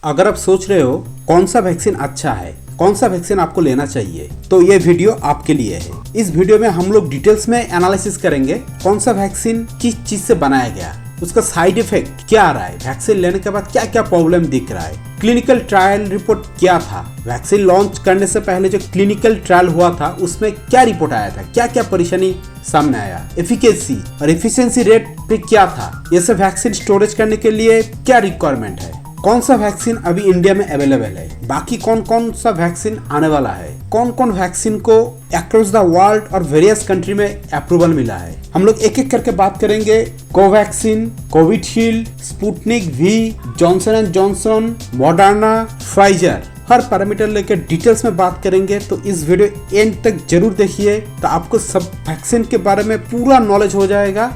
अगर आप सोच रहे हो कौन सा वैक्सीन अच्छा है, कौन सा वैक्सीन आपको लेना चाहिए, तो ये वीडियो आपके लिए है। इस वीडियो में हम लोग डिटेल्स में एनालिसिस करेंगे कौन सा वैक्सीन किस चीज से बनाया गया, उसका साइड इफेक्ट क्या आ रहा है, वैक्सीन लेने के बाद क्या क्या प्रॉब्लम दिख रहा है, क्लिनिकल ट्रायल रिपोर्ट क्या था, वैक्सीन लॉन्च करने से पहले जो क्लिनिकल ट्रायल हुआ था उसमें क्या रिपोर्ट आया था, क्या क्या परेशानी सामने आया, एफिकेसी और एफिशिएंसी रेट पे क्या था, ये सब वैक्सीन स्टोरेज करने के लिए क्या रिक्वायरमेंट है, कौन सा वैक्सीन अभी इंडिया में अवेलेबल है, बाकी कौन कौन सा वैक्सीन आने वाला है, कौन कौन वैक्सीन को अक्रॉस द वर्ल्ड और वेरियस कंट्री में अप्रूवल मिला है। हम लोग एक एक करके बात करेंगे। Covaxin, Covishield, Sputnik V, Johnson and Johnson, Moderna, Pfizer, her parameter लेकर डिटेल्स में बात करेंगे। तो इस वीडियो एंड तक जरूर देखिए, तो आपको सब वैक्सीन के बारे में पूरा नॉलेज हो जाएगा।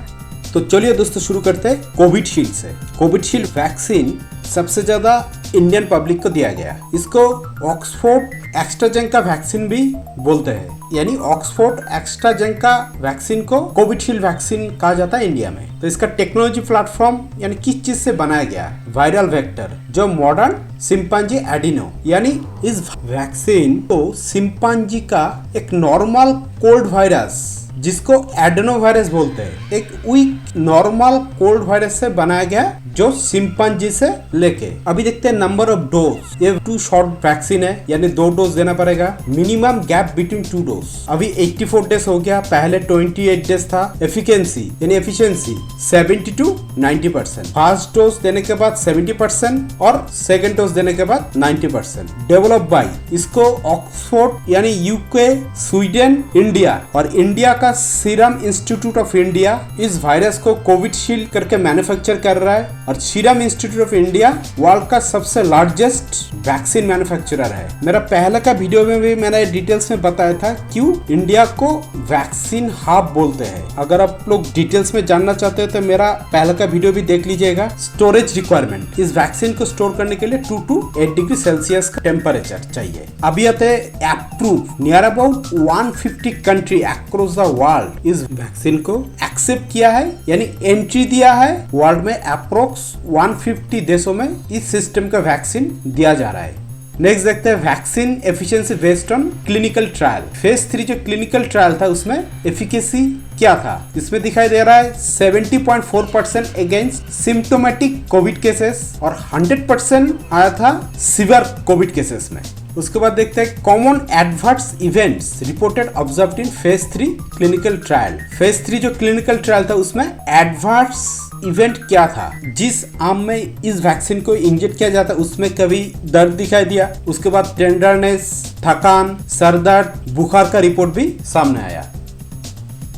तो चलिए दोस्तों शुरू करते हैं कोविशील्ड से। कोविशील्ड वैक्सीन सबसे ज्यादा इंडियन पब्लिक को दिया गया। इसको ऑक्सफोर्ड एस्ट्राजेनेका वैक्सीन भी बोलते हैं, यानी ऑक्सफोर्ड एस्ट्राजेनेका वैक्सीन को कोविशील्ड वैक्सीन कहा जाता है इंडिया में। तो इसका टेक्नोलॉजी प्लेटफॉर्म यानी किस चीज से बनाया गया, वायरल वेक्टर जो मॉडर्न सिंपांजी एडिनो, यानी इस वैक्सीन को सिंपांजी का एक नॉर्मल कोल्ड वायरस जिसको एडेनो वायरस बोलते हैं, एक वीक नॉर्मल कोल्ड वायरस से बनाया गया जो सिंपांजी से लेके। अभी देखते हैं नंबर ऑफ डोज। ये 2 शॉट वैक्सीन है, यानी 2 डोज देना पड़ेगा। Minimum gap between 2 dose. अभी 84 डेज हो गया, पहले 28 डेज था। एफिकेंसी यानी एफिशिएंसी 70 to 90%। फर्स्ट डोज देने के बाद 70% और सेकेंड डोज देने के बाद 90%। डेवलप बाई, इसको ऑक्सफोर्ड यानी यूके, स्वीडन, इंडिया और इंडिया का सीरम इंस्टीट्यूट ऑफ इंडिया इस वायरस को कोविशील्ड करके मैन्युफैक्चर कर रहा है। और serum institute of India world का सबसे लार्जेस्ट वैक्सीन मैन्युफैक्चरर है। मेरा पहले का वीडियो में भी मैंने डिटेल्स में बताया था क्यों इंडिया को वैक्सीन हब बोलते हैं। अगर आप लोग डिटेल्स में जानना चाहते हो तो मेरा पहले का वीडियो भी देख लीजिएगा। स्टोरेज रिक्वायरमेंट, इस वैक्सीन को स्टोर करने के लिए 2 to 8 डिग्री सेल्सियस का टेम्परेचर चाहिए। अभी आते हैं approve, near about 150 country across the world इस वैक्सीन को एक्सेप्ट किया है, यानी एंट्री दिया है। वर्ल्ड में अप्रोक्स 150 देशों में इस सिस्टम का वैक्सीन दिया जा रहा है। नेक्स्ट देखते हैं vaccine efficiency based on clinical trial. Phase 3 जो क्लिनिकल ट्रायल था उसमें एफिकेसी क्या था, इसमें दिखाई दे रहा है 70.4% अगेंस्ट सिम्टोमेटिक कोविड केसेस और 100% आया था सीवियर कोविड केसेस में। उसके बाद देखते हैं common adverse events reported observed in phase 3 clinical trial. Phase 3 जो क्लिनिकल ट्रायल था उसमें एडवर्स इवेंट क्या था। जिस आर्म में इस वैक्सीन को इंजेक्ट किया जाता उसमें कभी दर्द दिखाई दिया, उसके बाद टेंडरनेस, थकान, सर दर्द, बुखार का रिपोर्ट भी सामने आया।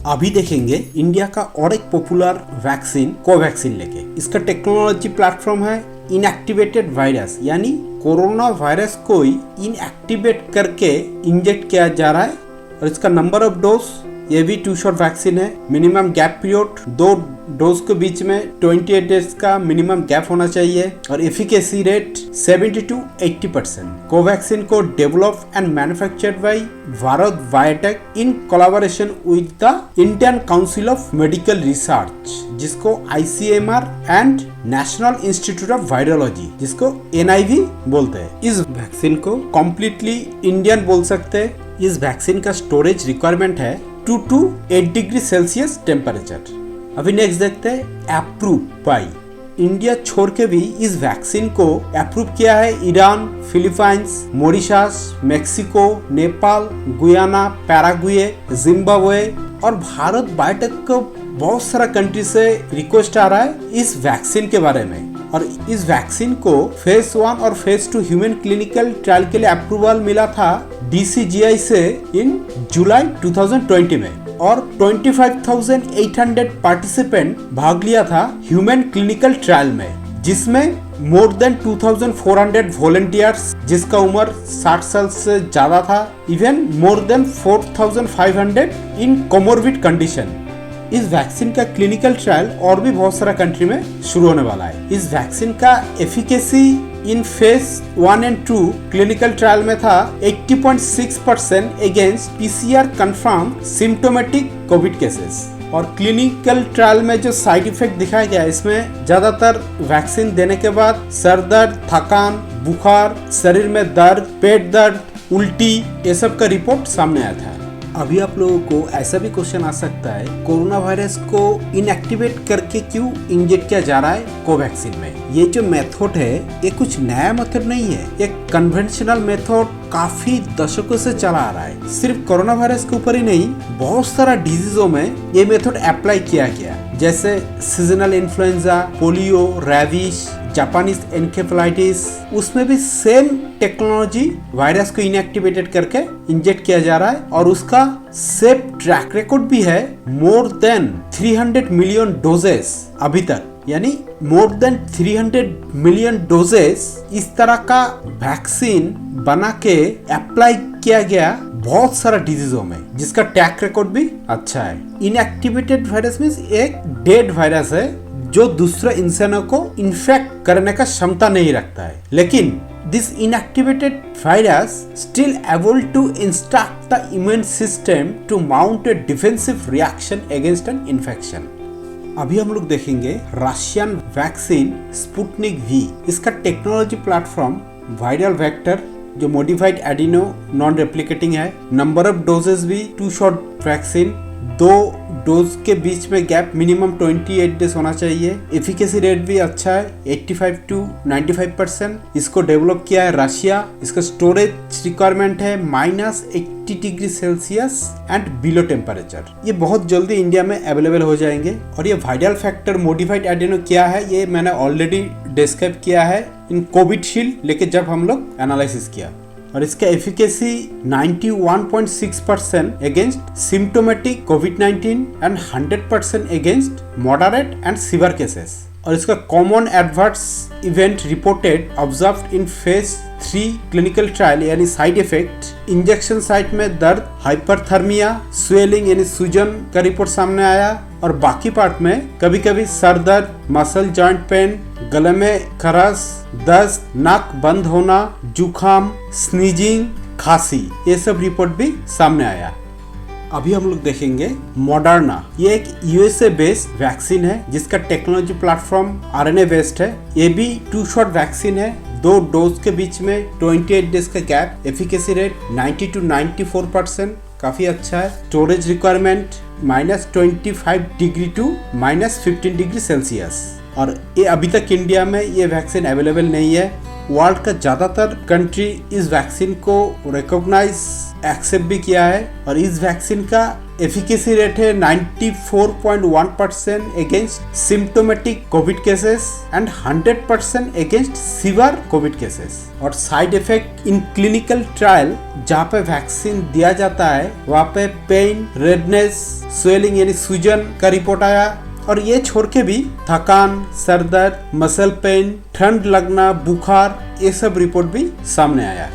अभी देखेंगे इंडिया का और एक पॉपुलर वैक्सीन कोवैक्सीन लेके। इसका टेक्नोलॉजी प्लेटफॉर्म है इनएक्टिवेटेड वायरस, यानी कोरोना वायरस को इनएक्टिवेट करके इंजेक्ट किया जा रहा है। और इसका नंबर ऑफ डोज, ये भी 2 शॉट वैक्सीन है। मिनिमम गैप पीरियड 2 डोज के बीच में 28 डेज का मिनिमम गैप होना चाहिए। और एफिकेसी रेट 70 to 80%। कोवैक्सीन को develop and manufactured by Bharat biotech in collaboration with the Indian council of medical research, जिसको ICMR and national institute of virology, जिसको NIV बोलते हैं। इस वैक्सीन को कम्प्लीटली इंडियन बोल सकते हैं। इस वैक्सीन का स्टोरेज रिक्वायरमेंट है 2 to 8 डिग्री सेल्सियस टेम्परेचर। अभी नेक्स्ट देखते हैं अप्रूव बाई। इंडिया छोड़ के भी इस वैक्सीन को अप्रूव किया है Iran, Philippines, Mauritius, Mexico, Nepal, Guyana, Paraguay, Zimbabwe और भारत बायोटेक को बहुत सारा कंट्री से रिक्वेस्ट आ रहा है इस वैक्सीन के बारे में। और इस वैक्सीन को फेज 1 और फेज 2 ह्यूमन क्लिनिकल ट्रायल के लिए अप्रूवल मिला था DCGI से इन जुलाई 2020 में। और 25,800 पार्टिसिपेंट भाग लिया था ह्यूमन क्लिनिकल ट्रायल में, जिसमें मोर देन 2,400 वॉलंटियर्स जिसका उम्र 60 साल से ज्यादा था, इवन मोर देन 4,500 इन कोमोर्बिड कंडीशन। इस वैक्सीन का क्लिनिकल ट्रायल और भी बहुत सारा कंट्री में शुरू होने वाला है। इस वैक्सीन का efficacy in phase 1 and 2 clinical trial में था 80.6% against PCR confirm symptomatic Covid cases. और क्लिनिकल ट्रायल में जो साइड इफेक्ट दिखाया गया इसमें ज्यादातर वैक्सीन देने के बाद सर दर्द, थकान, बुखार, शरीर में दर्द, पेट दर्द, उल्टी, ये सब का रिपोर्ट सामने आया था। अभी आप लोगों को ऐसा भी क्वेश्चन आ सकता है, कोरोना वायरस को इनएक्टिवेट करके क्यों इंजेक्ट किया जा रहा है कोवैक्सीन में। ये जो मेथड है ये कुछ नया मेथड नहीं है, ये कन्वेंशनल मेथड काफी दशकों से चला आ रहा है। सिर्फ कोरोना वायरस के ऊपर ही नहीं, बहुत सारा डिजीजों में ये मेथड अप्लाई किया गया, जैसे seasonal influenza, polio, rabies, Japanese encephalitis, उसमें भी सेम टेक्नोलॉजी वायरस को इनएक्टिवेटेड करके इंजेक्ट किया जा रहा है और उसका सेफ ट्रैक रिकॉर्ड भी है। मोर देन 300 मिलियन डोजेस अभी तक, यानी मोर देन 300 मिलियन डोजेस इस तरह का वैक्सीन बना के अप्लाई किया गया बहुत सारा डिजीजों में, जिसका ट्रैक रिकॉर्ड भी अच्छा है। इनएक्टिवेटेड वायरस मींस एक डेड वायरस है जो दूसरे इंसानों को इन्फेक्ट करने का क्षमता नहीं रखता है, लेकिन this inactivated virus still able to instruct the immune system to mount a defensive reaction against an infection. अभी हम लोग देखेंगे रशियन वैक्सीन स्पुतनिक वी। इसका टेक्नोलॉजी प्लेटफॉर्म वायरल वेक्टर जो मॉडिफाइड एडिनो नॉन रेप्लिकेटिंग है। नंबर ऑफ डोजेस भी 2 shot vaccine, 2 dose के बीच में गैप मिनिमम 28 डेज होना चाहिए। एफिकेसी रेट भी अच्छा है, 85 to 95%। इसको डेवलप किया है रशिया। इसका स्टोरेज रिक्वायरमेंट है -80 degree Celsius and below temperature. ये बहुत जल्दी इंडिया में अवेलेबल हो जाएंगे। और ये वायरल फैक्टर मॉडिफाइड एडिनो क्या है ये मैंने ऑलरेडी डिस्क्राइब किया है इन कोविशील्ड लेके जब हम लोग एनालिसिस किया। और इसका efficacy 91.6% against symptomatic covid and 100% against moderate and severe cases. और इसका common adverse event reported observed in phase 3 clinical trial यानी साइड इफेक्ट, इंजेक्शन साइट में दर्द, हाइपरथर्मिया, स्वेलिंग यानी सूजन का रिपोर्ट सामने आया। और बाकी पार्ट में कभी कभी सर दर्द, मसल जॉइंट पेन, गले में खराश, दस्त, नाक बंद होना, जुखाम, स्नीजिंग, खांसी, ये सब रिपोर्ट भी सामने आया। अभी हम लोग देखेंगे मॉडर्ना। ये एक यूएसए बेस्ड वैक्सीन है जिसका टेक्नोलॉजी प्लेटफॉर्म आरएनए बेस्ड है। ये भी 2 शॉट वैक्सीन है, 2 डोज के बीच में 28 डेज का गैप। एफिकेसी रेट 90 to 94%, काफी अच्छा है। Storage requirement -25 degree to -15 degree Celsius. और ये अभी तक इंडिया में ये वैक्सीन अवेलेबल नहीं है। वर्ल्ड का ज्यादातर कंट्री इस वैक्सीन को रिकॉग्नाइज एक्सेप्ट भी किया है। और इस वैक्सीन का एफिकेसी रेट है 94.1% against symptomatic Covid cases and 100% against severe Covid cases. और side effect in clinical trial जहाँ पे वैक्सीन दिया जाता है वहाँ पे पेन, रेडनेस, स्वेलिंग यानी सूजन का रिपोर्ट आया। और ये छोड़ के भी थकान, सर दर्द, मसल पेन, ठंड लगना, बुखार, ये सब रिपोर्ट भी सामने आया।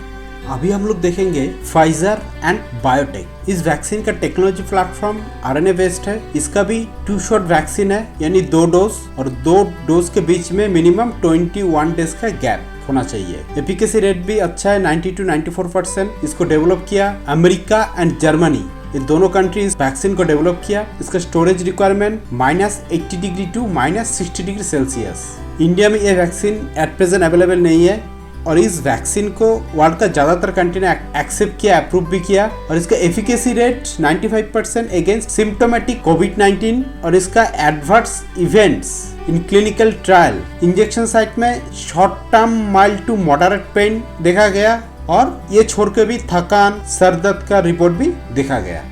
अभी हम लोग देखेंगे फाइजर एंड बायोटेक। इस वैक्सीन का टेक्नोलॉजी प्लेटफॉर्म आरएनए बेस्ड है। इसका भी 2 शॉट वैक्सीन है, यानी 2 डोज और 2 डोज के बीच में मिनिमम 21 डेज का गैप होना चाहिए। एफिकेसी रेट भी अच्छा है, 90 to 94%। इसको डेवलप किया अमेरिका एंड जर्मनी, ये दोनों कंट्री इस वैक्सीन को डेवलप किया। इसका storage requirement -80 degree to -60 degree Celsius. India में ये वैक्सीन एट प्रेजेंट अवेलेबल नहीं है। और इस वैक्सीन को वर्ल्ड का ज्यादातर कंट्री ने एक्सेप्ट किया, अप्रूव भी किया। और इसका एफिकेसी रेट 95% अगेंस्ट सिम्टोमेटिक कोविड-19। और इसका adverse events in clinical trial, injection site में short term mild to moderate pain देखा गया। और ये छोड़ के भी थकान, सर दर्द का रिपोर्ट भी देखा गया।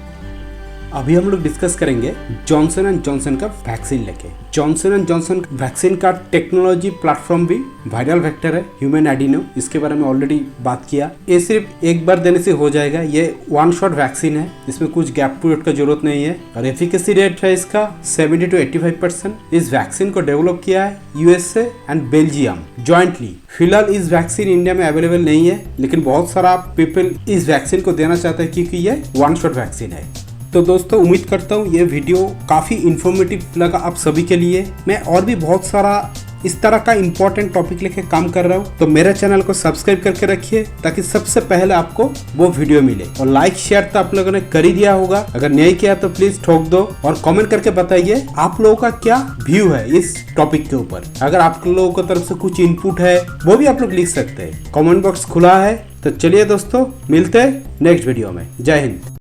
अभी हम लोग डिस्कस करेंगे जॉनसन एंड जॉनसन का वैक्सीन लेके। जॉनसन एंड जॉनसन वैक्सीन का टेक्नोलॉजी प्लेटफॉर्म भी वायरल वेक्टर है, ह्यूमन एडिनो। इसके बारे में ऑलरेडी बात किया। ये सिर्फ एक बार देने से हो जाएगा। ये 1 शॉट वैक्सीन है, इसमें कुछ गैप पीरियड का जरूरत नहीं है। और एफिकेसी रेट है इसका 70 to 85%। इस वैक्सीन को डेवलप किया है यूएसए एंड बेल्जियम जॉइंटली। फिलहाल इस वैक्सीन इंडिया में अवेलेबल नहीं है, लेकिन बहुत सारा पीपल इस वैक्सीन को देना चाहते हैं क्योंकि ये 1 शॉट वैक्सीन है। तो दोस्तों उम्मीद करता हूँ ये वीडियो काफ़ी इन्फॉर्मेटिव लगा आप सभी के लिए। मैं और भी बहुत सारा इस तरह का इंपॉर्टेंट टॉपिक लेके काम कर रहा हूँ। तो मेरे चैनल को सब्सक्राइब करके रखिए ताकि सबसे पहले आपको वो वीडियो मिले। और लाइक शेयर तो आप लोगों ने कर ही दिया होगा, अगर नहीं किया तो प्लीज ठोक दो और कमेंट करके बताइए आप लोगों का क्या व्यू है इस टॉपिक के ऊपर। अगर आप लोगों की तरफ से कुछ इनपुट है वो भी आप लोग लिख सकते हैं, कमेंट बॉक्स खुला है। तो चलिए दोस्तों, मिलते हैं नेक्स्ट वीडियो में। जय हिंद।